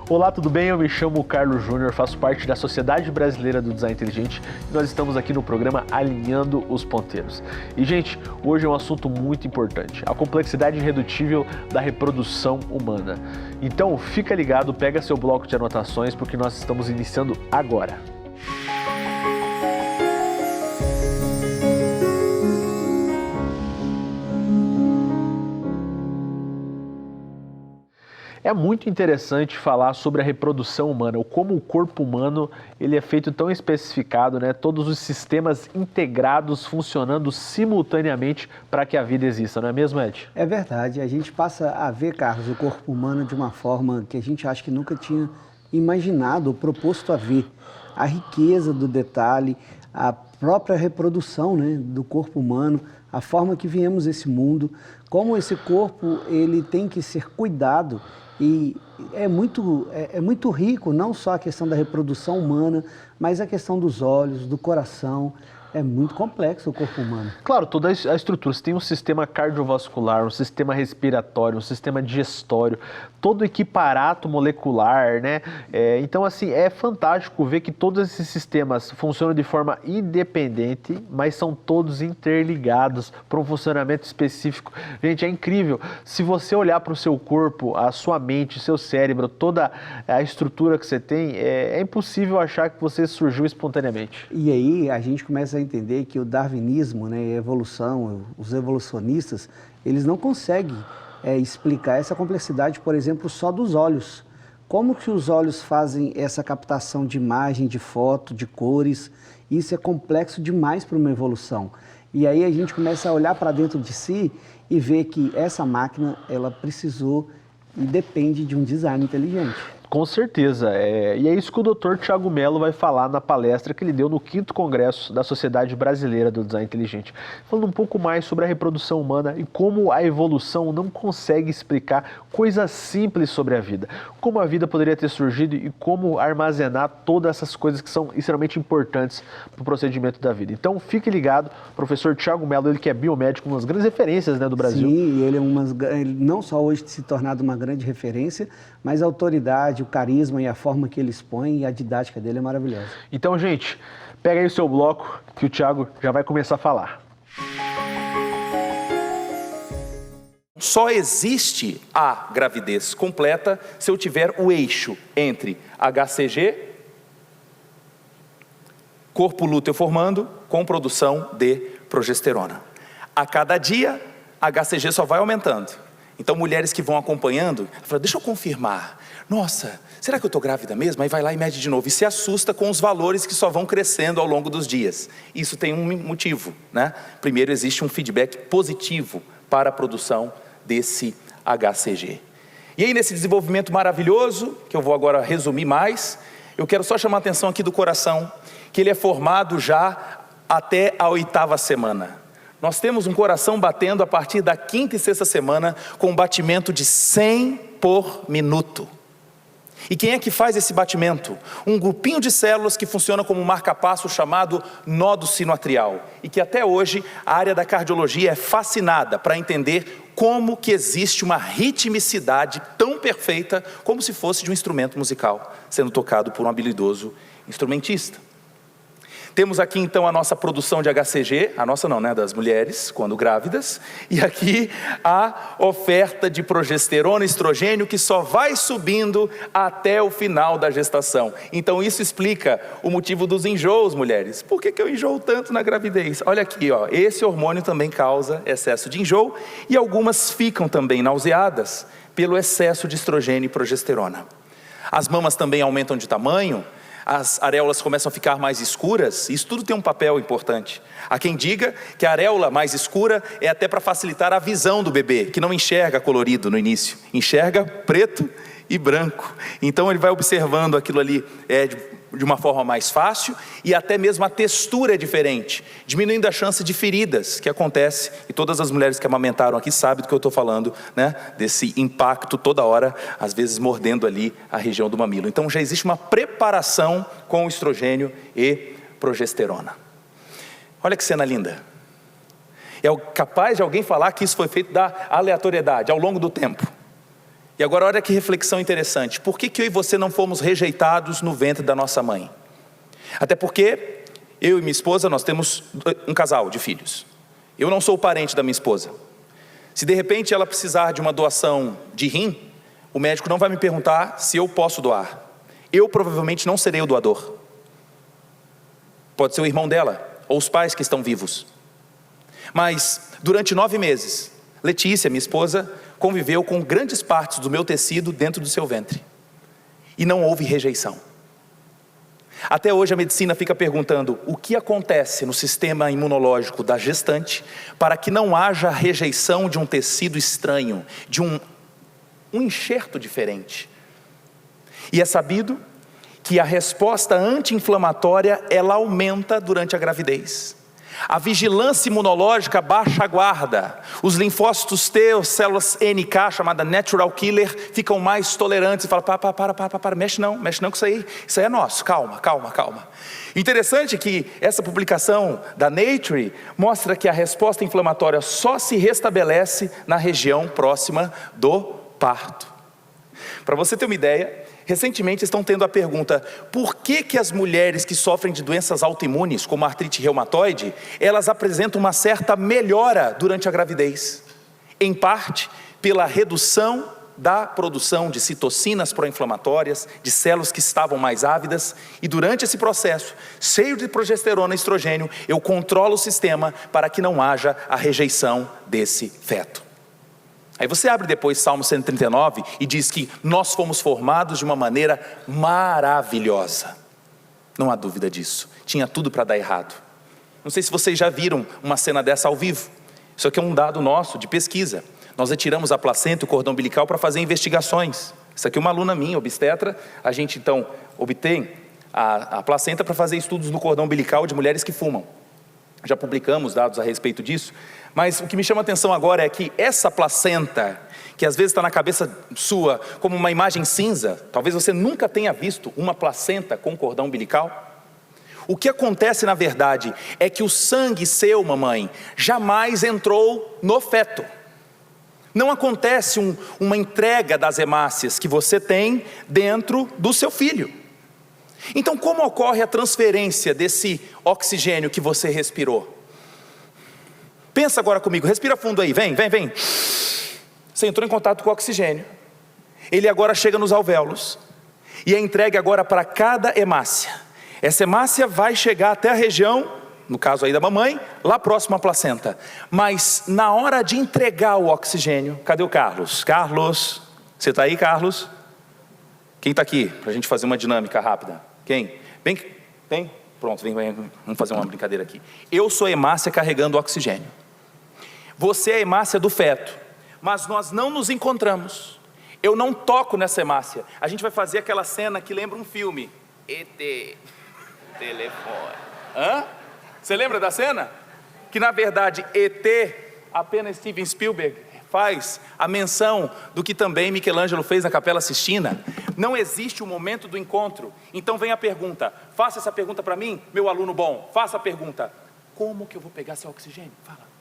Olá, tudo bem? Eu me chamo Carlos Júnior, faço parte da Sociedade Brasileira do Design Inteligente e nós estamos aqui no programa Alinhando os Ponteiros. E, gente, hoje é um assunto muito importante, a complexidade irredutível da reprodução humana. Então, fica ligado, pega seu bloco de anotações, porque nós estamos iniciando agora. É muito interessante falar sobre a reprodução humana, ou como o corpo humano ele é feito tão especificado, né? Todos os sistemas integrados funcionando simultaneamente para que a vida exista, não é mesmo, Ed? É verdade, a gente passa a ver, Carlos, o corpo humano de uma forma que a gente acha que nunca tinha imaginado ou proposto a ver. A riqueza do detalhe, a própria reprodução, né, do corpo humano, a forma que viemos esse mundo, como esse corpo ele tem que ser cuidado. E é muito rico, não só a questão da reprodução humana, mas a questão dos olhos, do coração. É muito complexo o corpo humano. Claro, toda a estrutura. Você tem um sistema cardiovascular, um sistema respiratório, um sistema digestório, todo o equiparato molecular, né? Então, assim, é fantástico ver que todos esses sistemas funcionam de forma independente, mas são todos interligados para um funcionamento específico. Gente, é incrível. Se você olhar para o seu corpo, a sua mente, o seu cérebro, toda a estrutura que você tem, é impossível achar que você surgiu espontaneamente. E aí a gente começa a entender que o darwinismo, né, a evolução, os evolucionistas, eles não conseguem explicar essa complexidade, por exemplo, só dos olhos. Como que os olhos fazem essa captação de imagem, de foto, de cores? Isso é complexo demais para uma evolução. E aí a gente começa a olhar para dentro de si e ver que essa máquina, ela precisou e depende de um design inteligente. Com certeza, e é isso que o Dr. Thiago Mello vai falar na palestra que ele deu no 5º Congresso da Sociedade Brasileira do Design Inteligente, falando um pouco mais sobre a reprodução humana e como a evolução não consegue explicar coisas simples sobre a vida, como a vida poderia ter surgido e como armazenar todas essas coisas que são extremamente importantes para o procedimento da vida. Então fique ligado, professor Thiago Mello, ele que é biomédico, uma das grandes referências, né, do Brasil. Sim, ele é não só hoje se tornado uma grande referência, mas a autoridade, o carisma e a forma que ele expõe e a didática dele é maravilhosa. Então, gente, pega aí o seu bloco que o Thiago já vai começar a falar. Só existe a gravidez completa se eu tiver o eixo entre HCG, corpo lúteo formando, com produção de progesterona. A cada dia, HCG só vai aumentando. Então, mulheres que vão acompanhando, falam, deixa eu confirmar. Nossa, será que eu estou grávida mesmo? Aí vai lá e mede de novo. E se assusta com os valores que só vão crescendo ao longo dos dias. Isso tem um motivo, né? Primeiro, existe um feedback positivo para a produção desse HCG. E aí, nesse desenvolvimento maravilhoso, que eu vou agora resumir mais, eu quero só chamar a atenção aqui do coração, que ele é formado já até a 8ª semana. Nós temos um coração batendo a partir da 5ª e 6ª semana com um batimento de 100 por minuto. E quem é que faz esse batimento? Um grupinho de células que funciona como um marca-passo chamado nodo sinoatrial. E que até hoje a área da cardiologia é fascinada para entender como que existe uma ritmicidade tão perfeita como se fosse de um instrumento musical sendo tocado por um habilidoso instrumentista. Temos aqui então a nossa produção de HCG, a nossa não, né, das mulheres, quando grávidas, e aqui a oferta de progesterona e estrogênio que só vai subindo até o final da gestação. Então isso explica o motivo dos enjoos, mulheres. Por que eu enjoo tanto na gravidez? Olha aqui, ó, esse hormônio também causa excesso de enjoo e algumas ficam também nauseadas pelo excesso de estrogênio e progesterona. As mamas também aumentam de tamanho, as areolas começam a ficar mais escuras, isso tudo tem um papel importante. Há quem diga que a areola mais escura é até para facilitar a visão do bebê, que não enxerga colorido no início, enxerga preto e branco. Então ele vai observando aquilo ali de uma forma mais fácil e até mesmo a textura é diferente, diminuindo a chance de feridas que acontece, e todas as mulheres que amamentaram aqui sabem do que eu estou falando, né? Desse impacto toda hora, às vezes mordendo ali a região do mamilo. Então já existe uma preparação com o estrogênio e progesterona. Olha que cena linda. É capaz de alguém falar que isso foi feito da aleatoriedade ao longo do tempo. E agora olha que reflexão interessante. Por que eu e você não fomos rejeitados no ventre da nossa mãe? Até porque eu e minha esposa, nós temos um casal de filhos. Eu não sou parente da minha esposa. Se de repente ela precisar de uma doação de rim, o médico não vai me perguntar se eu posso doar. Eu provavelmente não serei o doador. Pode ser o irmão dela, ou os pais que estão vivos. Mas durante 9 meses, Letícia, minha esposa, conviveu com grandes partes do meu tecido dentro do seu ventre. E não houve rejeição. Até hoje a medicina fica perguntando o que acontece no sistema imunológico da gestante para que não haja rejeição de um tecido estranho, de um enxerto diferente. E é sabido que a resposta anti-inflamatória, ela aumenta durante a gravidez. A vigilância imunológica baixa a guarda. Os linfócitos T, as células NK, chamada natural killer, ficam mais tolerantes. E fala, para, mexe não com isso aí é nosso, calma. Interessante que essa publicação da Nature mostra que a resposta inflamatória só se restabelece na região próxima do parto. Para você ter uma ideia, recentemente estão tendo a pergunta, por que as mulheres que sofrem de doenças autoimunes, como a artrite reumatoide, elas apresentam uma certa melhora durante a gravidez? Em parte, pela redução da produção de citocinas pró-inflamatórias, de células que estavam mais ávidas, e durante esse processo, cheio de progesterona e estrogênio, eu controlo o sistema para que não haja a rejeição desse feto. Aí você abre depois Salmo 139 e diz que nós fomos formados de uma maneira maravilhosa. Não há dúvida disso. Tinha tudo para dar errado. Não sei se vocês já viram uma cena dessa ao vivo. Isso aqui é um dado nosso de pesquisa. Nós retiramos a placenta e o cordão umbilical para fazer investigações. Isso aqui é uma aluna minha, obstetra. A gente então obtém a placenta para fazer estudos no cordão umbilical de mulheres que fumam. Já publicamos dados a respeito disso. Mas o que me chama a atenção agora é que essa placenta, que às vezes está na cabeça sua como uma imagem cinza, talvez você nunca tenha visto uma placenta com cordão umbilical. O que acontece na verdade é que o sangue seu, mamãe, jamais entrou no feto. Não acontece uma entrega das hemácias que você tem dentro do seu filho. Então como ocorre a transferência desse oxigênio que você respirou? Pensa agora comigo, respira fundo aí, vem. Você entrou em contato com o oxigênio. Ele agora chega nos alvéolos e é entregue agora para cada hemácia. Essa hemácia vai chegar até a região, no caso aí da mamãe, lá próximo à placenta. Mas na hora de entregar o oxigênio, cadê o Carlos? Carlos, você está aí, Carlos? Quem está aqui? Para a gente fazer uma dinâmica rápida. Quem? Vem? Pronto, vem, vamos fazer uma brincadeira aqui. Eu sou a hemácia carregando o oxigênio. Você é a hemácia do feto, mas nós não nos encontramos. Eu não toco nessa hemácia. A gente vai fazer aquela cena que lembra um filme. ET, telefone. Hã? Você lembra da cena? Que na verdade ET, apenas Steven Spielberg faz a menção do que também Michelangelo fez na Capela Sistina. Não existe o momento do encontro. Então vem a pergunta, faça essa pergunta para mim, meu aluno bom, faça a pergunta. Como que eu vou pegar seu oxigênio? Fala.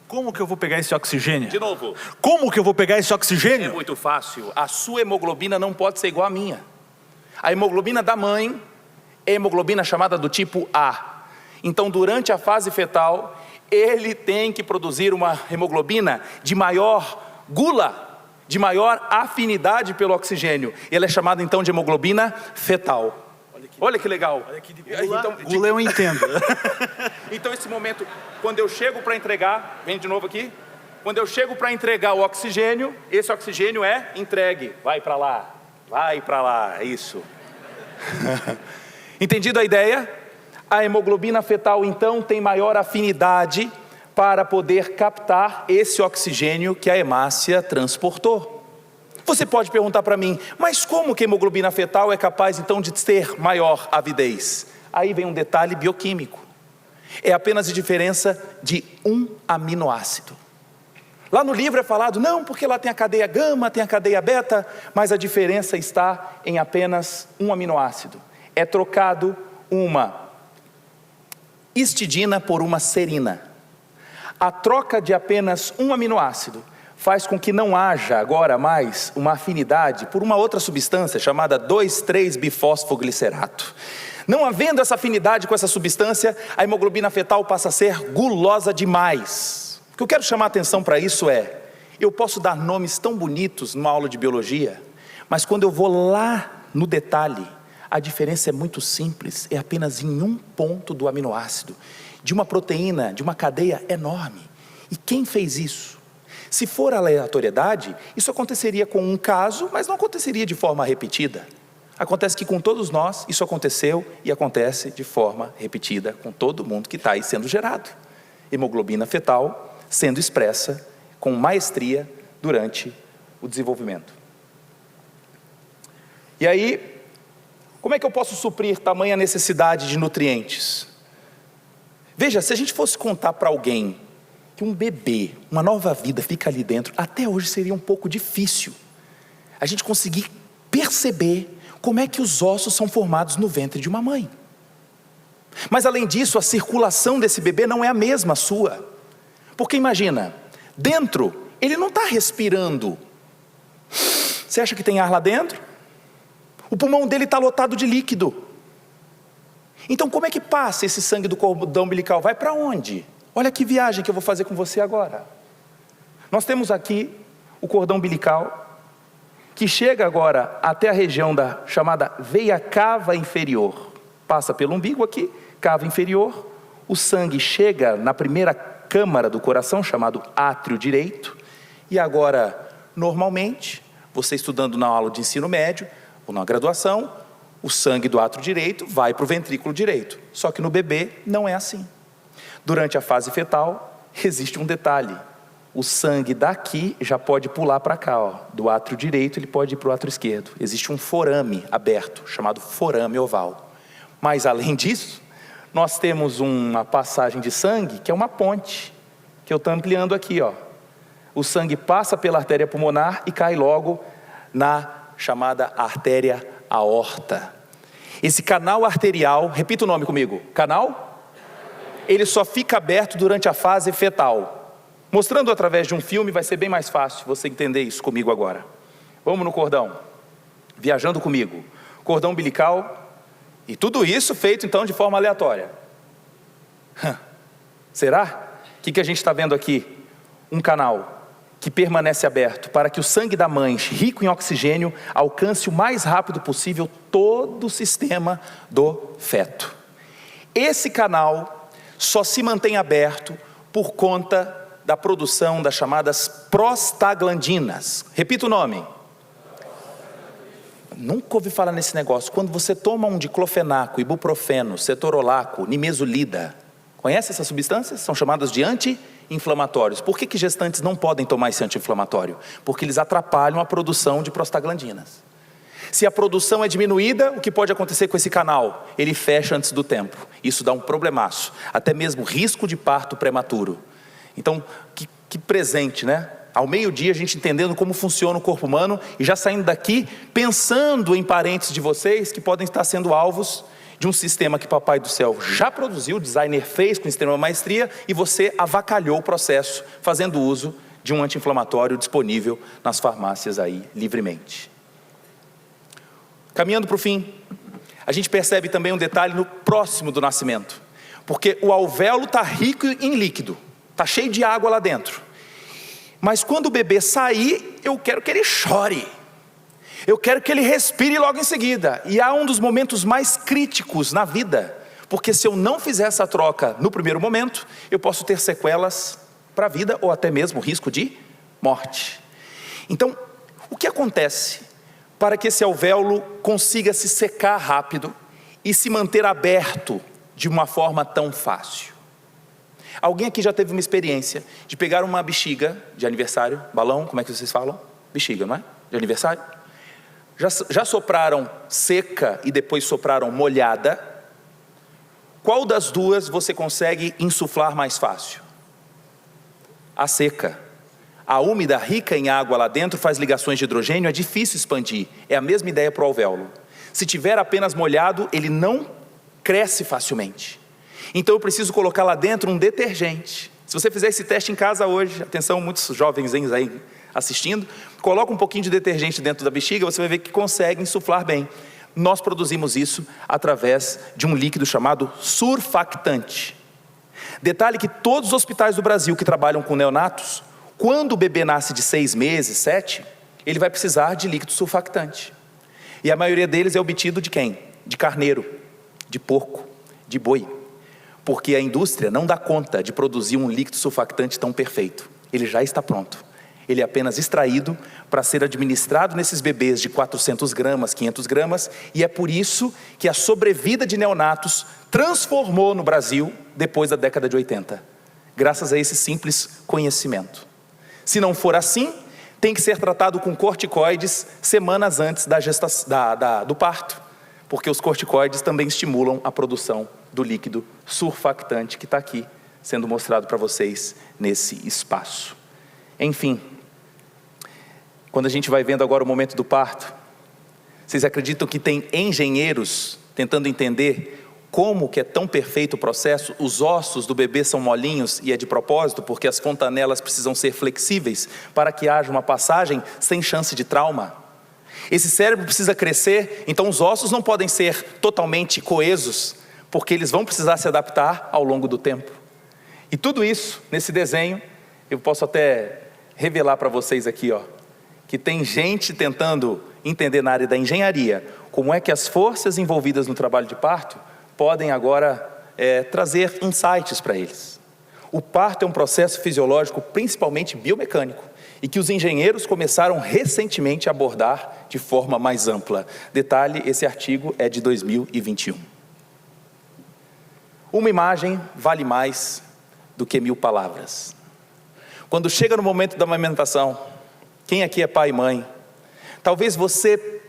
Como que eu vou pegar esse oxigênio? De novo. Como que eu vou pegar esse oxigênio? É muito fácil. A sua hemoglobina não pode ser igual à minha. A hemoglobina da mãe é hemoglobina chamada do tipo A. Então, durante a fase fetal, ele tem que produzir uma hemoglobina de maior gula, de maior afinidade pelo oxigênio. Ela é chamada então de hemoglobina fetal. Olha que legal. Olha que gula eu entendo. Então esse momento, quando eu chego para entregar, vem de novo aqui. Quando eu chego para entregar o oxigênio, esse oxigênio é entregue. Vai para lá, é isso. Entendido a ideia? A hemoglobina fetal então tem maior afinidade para poder captar esse oxigênio que a hemácia transportou. Você pode perguntar para mim, mas como que a hemoglobina fetal é capaz então de ter maior avidez? Aí vem um detalhe bioquímico. É apenas a diferença de um aminoácido. Lá no livro é falado, não, porque lá tem a cadeia gama, tem a cadeia beta, mas a diferença está em apenas um aminoácido. É trocado uma histidina por uma serina. A troca de apenas um aminoácido faz com que não haja agora mais uma afinidade por uma outra substância chamada 2,3-bifosfoglicerato. Não havendo essa afinidade com essa substância, a hemoglobina fetal passa a ser gulosa demais. O que eu quero chamar a atenção para isso é, eu posso dar nomes tão bonitos numa aula de biologia, mas quando eu vou lá no detalhe, a diferença é muito simples, é apenas em um ponto do aminoácido, de uma proteína, de uma cadeia enorme. E quem fez isso? Se for aleatoriedade, isso aconteceria com um caso, mas não aconteceria de forma repetida. Acontece que com todos nós, isso aconteceu e acontece de forma repetida com todo mundo que está aí sendo gerado. Hemoglobina fetal sendo expressa com maestria durante o desenvolvimento. E aí, como é que eu posso suprir tamanha necessidade de nutrientes? Veja, se a gente fosse contar para alguém que um bebê, uma nova vida fica ali dentro, até hoje seria um pouco difícil a gente conseguir perceber como é que os ossos são formados no ventre de uma mãe. Mas além disso, a circulação desse bebê não é a mesma sua. Porque imagina, dentro, ele não está respirando. Você acha que tem ar lá dentro? O pulmão dele está lotado de líquido. Então como é que passa esse sangue do cordão umbilical? Vai para onde? Olha que viagem que eu vou fazer com você agora. Nós temos aqui o cordão umbilical, que chega agora até a região da chamada veia cava inferior. Passa pelo umbigo aqui, cava inferior. O sangue chega na primeira câmara do coração, chamado átrio direito. E agora, normalmente, você estudando na aula de ensino médio, ou na graduação, o sangue do átrio direito vai para o ventrículo direito. Só que no bebê não é assim. Durante a fase fetal, existe um detalhe. O sangue daqui já pode pular para cá, ó. Do átrio direito ele pode ir para o átrio esquerdo. Existe um forame aberto, chamado forame oval. Mas além disso, nós temos uma passagem de sangue, que é uma ponte, que eu estou ampliando aqui, ó. O sangue passa pela artéria pulmonar e cai logo na chamada artéria aorta. Esse canal arterial, repita o nome comigo, canal? Ele só fica aberto durante a fase fetal. Mostrando através de um filme vai ser bem mais fácil você entender isso comigo agora. Vamos no cordão, viajando comigo. Cordão umbilical, e tudo isso feito então de forma aleatória. Será? O que a gente está vendo aqui? Um canal que permanece aberto para que o sangue da mãe, rico em oxigênio, alcance o mais rápido possível todo o sistema do feto. Esse canal só se mantém aberto por conta da produção das chamadas prostaglandinas. Repita o nome. Nunca ouvi falar nesse negócio. Quando você toma um diclofenaco, ibuprofeno, cetorolaco, nimesulida, conhece essas substâncias? São chamadas de anti-inflamatórios. Por que gestantes não podem tomar esse anti-inflamatório? Porque eles atrapalham a produção de prostaglandinas. Se a produção é diminuída, o que pode acontecer com esse canal? Ele fecha antes do tempo. Isso dá um problemaço, até mesmo risco de parto prematuro. Então, que presente, né? Ao meio-dia a gente entendendo como funciona o corpo humano e já saindo daqui pensando em parentes de vocês que podem estar sendo alvos de um sistema que Papai do Céu já produziu, o designer fez com extrema maestria e você avacalhou o processo fazendo uso de um anti-inflamatório disponível nas farmácias aí livremente. Caminhando para o fim, a gente percebe também um detalhe no próximo do nascimento, porque o alvéolo está rico em líquido, está cheio de água lá dentro, mas quando o bebê sair, eu quero que ele chore, eu quero que ele respire logo em seguida, e há um dos momentos mais críticos na vida, porque se eu não fizer essa troca no primeiro momento, eu posso ter sequelas para a vida, ou até mesmo risco de morte. Então, o que acontece para que esse alvéolo consiga se secar rápido e se manter aberto de uma forma tão fácil? Alguém aqui já teve uma experiência de pegar uma bexiga de aniversário, balão, como é que vocês falam? Bexiga, não é? De aniversário? Já sopraram seca e depois sopraram molhada? Qual das duas você consegue insuflar mais fácil? A seca. A úmida, rica em água lá dentro, faz ligações de hidrogênio, é difícil expandir. É a mesma ideia para o alvéolo. Se tiver apenas molhado, ele não cresce facilmente. Então eu preciso colocar lá dentro um detergente. Se você fizer esse teste em casa hoje, atenção, muitos jovens aí assistindo, coloca um pouquinho de detergente dentro da bexiga, você vai ver que consegue insuflar bem. Nós produzimos isso através de um líquido chamado surfactante. Detalhe que todos os hospitais do Brasil que trabalham com neonatos, quando o bebê nasce de 6 meses, 7, ele vai precisar de líquido surfactante. E a maioria deles é obtido de quem? De carneiro, de porco, de boi. Porque a indústria não dá conta de produzir um líquido surfactante tão perfeito. Ele já está pronto. Ele é apenas extraído para ser administrado nesses bebês de 400 gramas, 500 gramas, e é por isso que a sobrevida de neonatos transformou no Brasil depois da década de 80, graças a esse simples conhecimento. Se não for assim, tem que ser tratado com corticoides semanas antes do parto, porque os corticoides também estimulam a produção do líquido surfactante que está aqui sendo mostrado para vocês nesse espaço. Enfim, quando a gente vai vendo agora o momento do parto, vocês acreditam que tem engenheiros tentando entender como que é tão perfeito o processo? Os ossos do bebê são molinhos e é de propósito, porque as fontanelas precisam ser flexíveis para que haja uma passagem sem chance de trauma. Esse cérebro precisa crescer, então os ossos não podem ser totalmente coesos, porque eles vão precisar se adaptar ao longo do tempo. E tudo isso, nesse desenho, eu posso até revelar para vocês aqui, que tem gente tentando entender na área da engenharia, como é que as forças envolvidas no trabalho de parto podem agora trazer insights para eles. O parto é um processo fisiológico, principalmente biomecânico, e que os engenheiros começaram recentemente a abordar de forma mais ampla. Detalhe, esse artigo é de 2021. Uma imagem vale mais do que 1000 palavras. Quando chega no momento da amamentação, quem aqui é pai e mãe? Talvez você,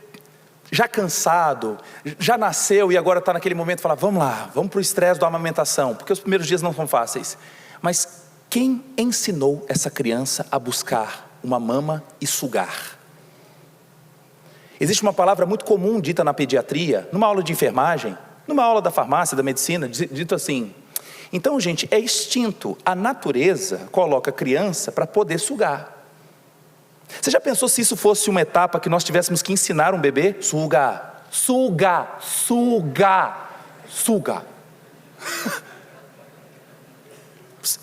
já cansado, já nasceu e agora está naquele momento, fala, vamos lá, vamos para o estresse da amamentação, porque os primeiros dias não são fáceis. Mas quem ensinou essa criança a buscar uma mama e sugar? Existe uma palavra muito comum dita na pediatria, numa aula de enfermagem, numa aula da farmácia, da medicina, dito assim: então, gente, é instinto, a natureza coloca a criança para poder sugar. Você já pensou se isso fosse uma etapa que nós tivéssemos que ensinar um bebê? Suga, suga, suga, suga.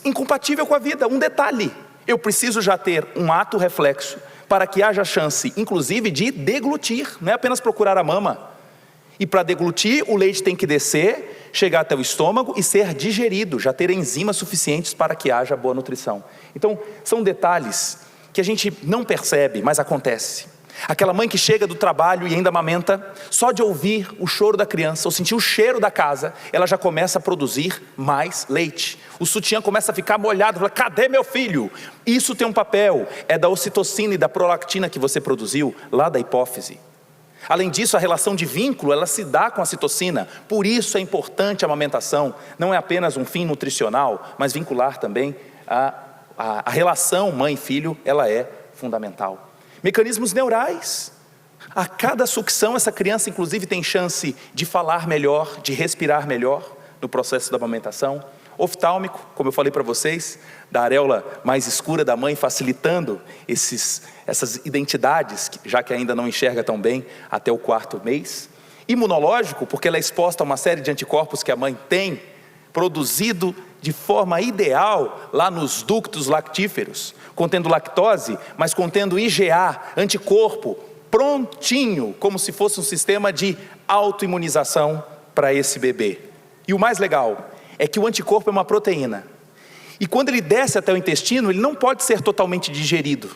Incompatível com a vida. Um detalhe, eu preciso já ter um ato reflexo para que haja chance, inclusive, de deglutir, não é apenas procurar a mama. E para deglutir, o leite tem que descer, chegar até o estômago e ser digerido, já ter enzimas suficientes para que haja boa nutrição. Então, são detalhes que a gente não percebe, mas acontece. Aquela mãe que chega do trabalho e ainda amamenta, só de ouvir o choro da criança, ou sentir o cheiro da casa, ela já começa a produzir mais leite. O sutiã começa a ficar molhado, fala, cadê meu filho? Isso tem um papel, é da ocitocina e da prolactina que você produziu, lá da hipófise. Além disso, a relação de vínculo, ela se dá com a citocina, por isso é importante a amamentação, não é apenas um fim nutricional, mas vincular também a relação mãe-filho, ela é fundamental. Mecanismos neurais. A cada sucção, essa criança inclusive tem chance de falar melhor, de respirar melhor no processo da amamentação. Oftálmico, como eu falei para vocês, da areola mais escura da mãe, facilitando essas identidades, já que ainda não enxerga tão bem até o 4º mês. Imunológico, porque ela é exposta a uma série de anticorpos que a mãe tem, produzido de forma ideal lá nos ductos lactíferos, contendo lactose, mas contendo IgA, anticorpo, prontinho, como se fosse um sistema de autoimunização para esse bebê. E o mais legal é que o anticorpo é uma proteína. E quando ele desce até o intestino, ele não pode ser totalmente digerido.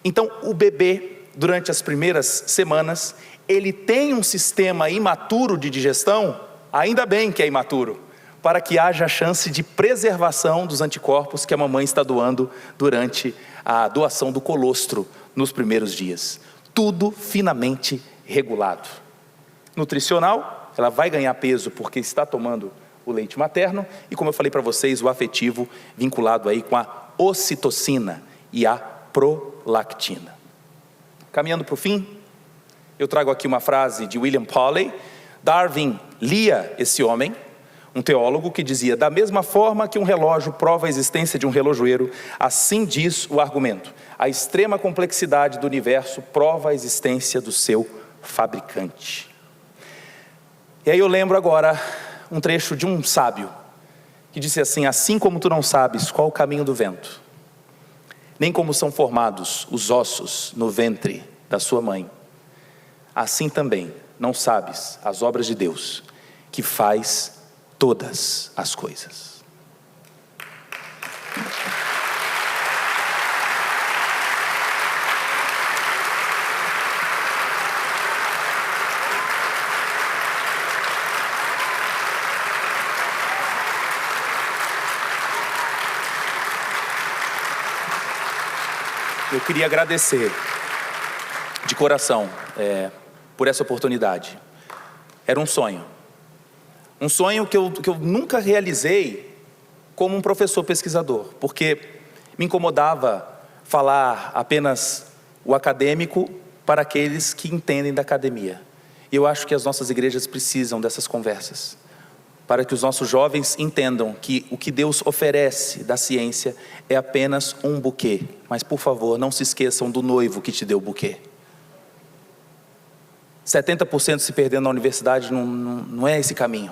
Então, o bebê, durante as primeiras semanas, ele tem um sistema imaturo de digestão, ainda bem que é imaturo, para que haja a chance de preservação dos anticorpos que a mamãe está doando durante a doação do colostro nos primeiros dias. Tudo finamente regulado. Nutricional, ela vai ganhar peso porque está tomando o leite materno, e como eu falei para vocês, o afetivo vinculado aí com a ocitocina e a prolactina. Caminhando para o fim, eu trago aqui uma frase de William Poley. Darwin lia esse homem, Um teólogo que dizia: da mesma forma que um relógio prova a existência de um relojoeiro, assim diz o argumento: a extrema complexidade do universo prova a existência do seu fabricante. E aí eu lembro agora um trecho de um sábio que disse assim: assim como tu não sabes qual o caminho do vento, nem como são formados os ossos no ventre da sua mãe, assim também não sabes as obras de Deus, que faz todas as coisas. Eu queria agradecer de coração por essa oportunidade. Era um sonho que eu nunca realizei como um professor pesquisador, porque me incomodava falar apenas o acadêmico para aqueles que entendem da academia. E eu acho que as nossas igrejas precisam dessas conversas, para que os nossos jovens entendam que o que Deus oferece da ciência é apenas um buquê. Mas, por favor, não se esqueçam do noivo que te deu o buquê. 70% se perdendo na universidade não é esse caminho.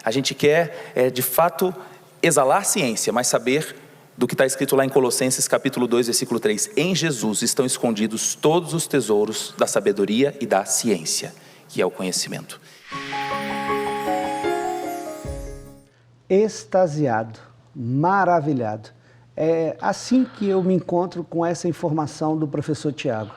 A gente quer, de fato, exalar ciência, mas saber do que está escrito lá em Colossenses capítulo 2, versículo 3. Em Jesus estão escondidos todos os tesouros da sabedoria e da ciência, que é o conhecimento. Extasiado, maravilhado. É assim que eu me encontro com essa informação do professor Tiago.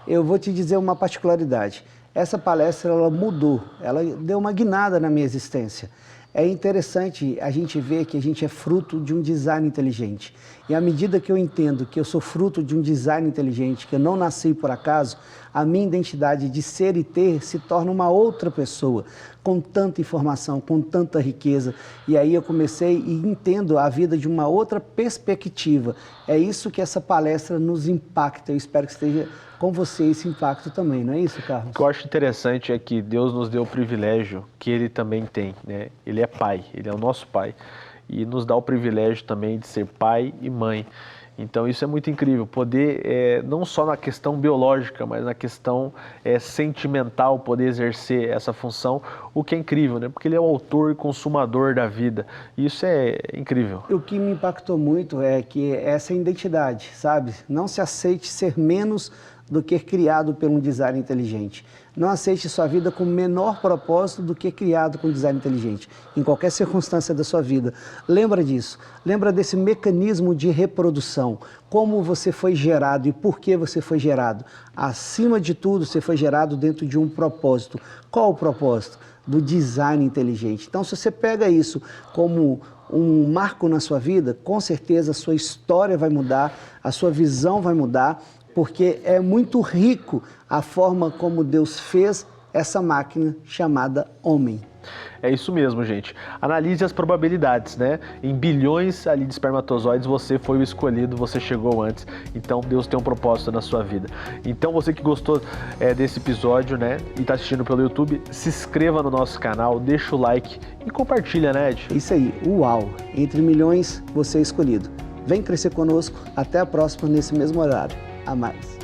Eu vou te dizer uma particularidade. Essa palestra, ela mudou, ela deu uma guinada na minha existência. É interessante a gente ver que a gente é fruto de um design inteligente. E à medida que eu entendo que eu sou fruto de um design inteligente, que eu não nasci por acaso, a minha identidade de ser e ter se torna uma outra pessoa, com tanta informação, com tanta riqueza. E aí eu comecei e entendo a vida de uma outra perspectiva. É isso que essa palestra nos impacta. Eu espero que esteja com você esse impacto também, não é isso, Carlos? O que eu acho interessante é que Deus nos deu o privilégio que Ele também tem, né? Ele é Pai, Ele é o nosso Pai. E nos dá o privilégio também de ser pai e mãe. Então isso é muito incrível, poder, não só na questão biológica, mas na questão sentimental, poder exercer essa função, o que é incrível, né? Porque Ele é o autor e consumador da vida. E isso é incrível. O que me impactou muito é que essa identidade, sabe? Não se aceite ser menos do que criado por um design inteligente. Não aceite sua vida com menor propósito do que criado com design inteligente, em qualquer circunstância da sua vida. Lembra disso, lembra desse mecanismo de reprodução, como você foi gerado e por que você foi gerado. Acima de tudo, você foi gerado dentro de um propósito. Qual o propósito? Do design inteligente. Então, se você pega isso como um marco na sua vida, com certeza a sua história vai mudar, a sua visão vai mudar, porque é muito rico a forma como Deus fez essa máquina chamada homem. É isso mesmo, gente. Analise as probabilidades, né? Em bilhões ali de espermatozoides, você foi o escolhido, você chegou antes. Então, Deus tem um propósito na sua vida. Então, você que gostou desse episódio, né? E está assistindo pelo YouTube, se inscreva no nosso canal, deixa o like e compartilha, né, Ed? Isso aí, uau! Entre milhões, você é escolhido. Vem crescer conosco. Até a próxima, nesse mesmo horário. A mais.